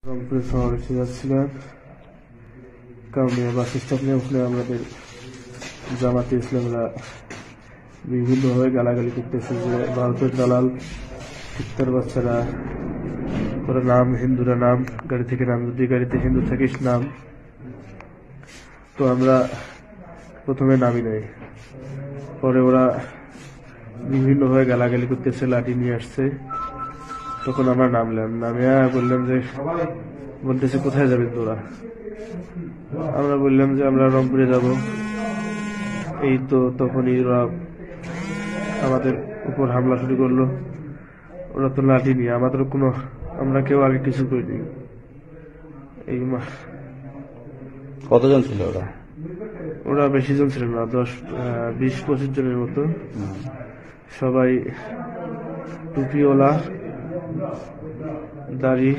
রংপুরে শহরে যাচ্ছিলাম কারণে বাস স্টপে ওখানে আমাদের জামাতে ইসলামরা বিভিন্নভাবে গালাগালি করতেছে যে ভারতের দালাল কুত্তার বাচ্চারা করে নাম, হিন্দুরা নাম, গাড়ি থেকে নাম, যদি গাড়িতে হিন্দু থাকিস নাম। তো আমরা প্রথমে নামি নাই, পরে ওরা বিভিন্নভাবে গালাগালি করতেছে, লাঠি নিয়ে আসছে। তখন আমরা নামলাম, নামিয়া বললাম যে, বলতেছে কোথায় যাবেন তোরা? আমরা বললাম যে আমরা রংপুরে যাব। এই তো তখনই ওরা আমাদের উপর হামলা শুরু করলো। ওরা তো লাঠি নিয়ে, আমাদের কোনো, আমরা কেউ আগে কিছু করিনি। এই কতজন ছিল ওরা? ওরা বেশি জন ছিল না, 20-25 জনের মতো। সবাই টুপিওয়ালা, দাড়ি।